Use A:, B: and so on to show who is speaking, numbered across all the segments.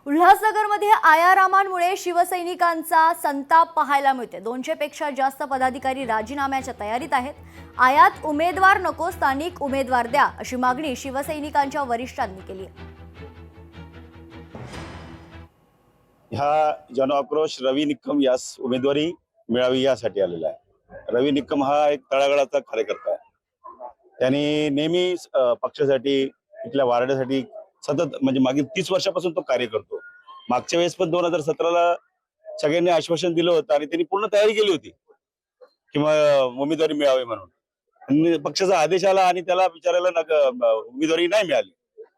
A: उल्हासनगरमध्ये आयारामांमुळे शिवसैनिकांचा संताप पाहायला मिळते। 200 पेक्षा जास्त पदाधिकारी राजीनाम्याच्या तयारीत आहेत। आयात उमेदवार नको, स्थानिक उमेदवार द्या अशी मागणी शिवसैनिकांच्या वरिष्ठांनी केली आहे।
B: ह्या जनआक्रोश रवी निकम यास उमेदवारी मिळावी यासाठी आलेला आहे। रवी निकम हा एक तळागाळाचा कार्यकर्ता आहे। त्यांनी नेहमी पक्षासाठी इथल्या वार्डासाठी सतत म्हणजे मागील 30 वर्षापासून तो कार्य करतो। मागच्या वेळेस पण 2017ला सगळ्यांनी आश्वासन दिलं होतं आणि त्यांनी पूर्ण तयारी केली होती किंवा उमेदवारी मिळावी म्हणून। आणि पक्षाचा आदेश आला आणि त्याला विचारायला उमेदवारी नाही मिळाली।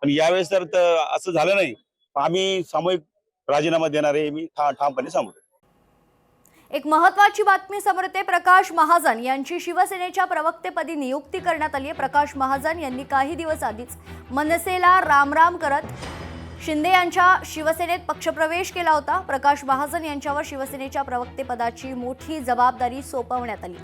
B: पण यावेळेस तर असं झालं नाही। आम्ही सामूहिक राजीनामा देणार आहे, मी ठामपणे सांगतो।
A: एक महत्त्वाची बातमी समोर येते। प्रकाश महाजन यांची शिवसेनेच्या प्रवक्तेपदी नियुक्ती करण्यात आली आहे। प्रकाश महाजन यांनी काही दिवस आधीच मनसेला रामराम करत शिंदे यांच्या शिवसेनेत पक्षप्रवेश केला होता। प्रकाश महाजन यांच्यावर शिवसेनेच्या प्रवक्तेपदाची मोठी जबाबदारी सोपवण्यात आली।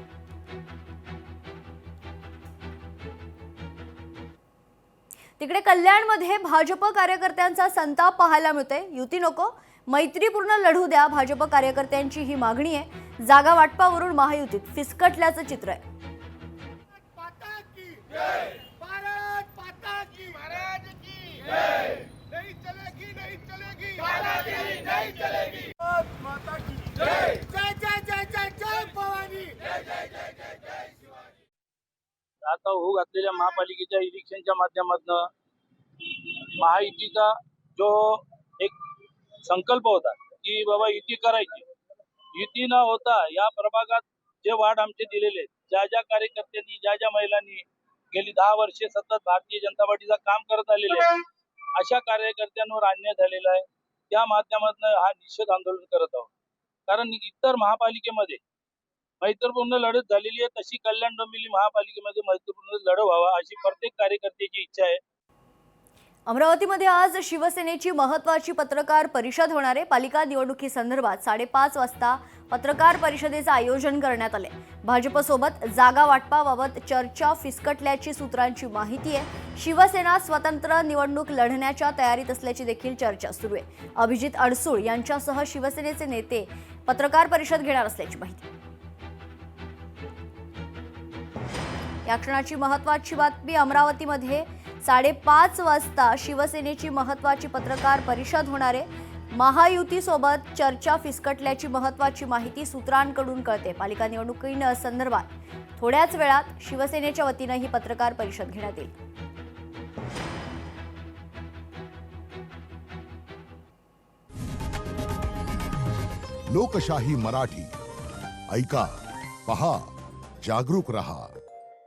A: तिकडे कल्याणमध्ये भाजप कार्यकर्त्यांचा संताप पाहायला मिळतोय। युती नको, मैत्रीपूर्ण लढू द्या, भाजप कार्यकर्त्यांची ही मागणी आहे। जागा वाटपावरून महायुतीत फिसकटल्याचं चित्र आहे।
C: आता होऊ घातलेल्या महापालिकेच्या इलेक्शनच्या माध्यमातून महायुतीचा जो एक संकल्प होता की बाबा युती करायची, युती न होता या प्रभागात जे वार्ड आमचे दिलेले, ज्या ज्या कार्यकर्त्यांनी ज्या ज्या महिलांनी गेली 10 वर्षे सतत भारतीय जनता पार्टीचं काम करत आलेले अशा कार्यकर्त्यांवर अन्याय झालेला आहे। त्या माध्यमातून हा निषेध आंदोलन करत आहोत। कारण इतर महापालिकेमध्ये मैत्रीपूर्ण लढत झालेली आहे, तशी कल्याण डोंबिवली महापालिकेमध्ये मैत्रीपूर्ण लढत व्हावा अशी प्रत्येक कार्यकर्त्याची इच्छा आहे।
A: अमरावतीमध्ये आज शिवसेनेची महत्त्वाची पत्रकार परिषद होणार आहे। पालिका निवडणुकीसंदर्भात 5:30 वाजता पत्रकार परिषदेचं आयोजन करण्यात आले। भाजपसोबत जागा वाटपाबाबत चर्चा फिसकटल्याची सूत्रांची माहिती आहे। शिवसेना स्वतंत्र निवडणूक लढण्याच्या तयारीत असल्याची देखील चर्चा सुरू आहे। अभिजित अडसूळ यांच्यासह शिवसेनेचे नेते पत्रकार परिषद घेणार असल्याची माहिती। या क्षणाची महत्त्वाची बातमी, अमरावतीमध्ये 5:30 वाजता शिवसेनेची महत्त्वाची पत्रकार परिषद होणार आहे। महायुतीसोबत चर्चा फिसकटल्याची महत्त्वाची माहिती सूत्रांकडून कळते। पालिका निवडणुकीसंदर्भात थोड्याच वेळात शिवसेनेच्या वतीने ही पत्रकार परिषद घेण्यात येईल।
D: लोकशाही मराठी ऐका, पहा, जागरूक रहा।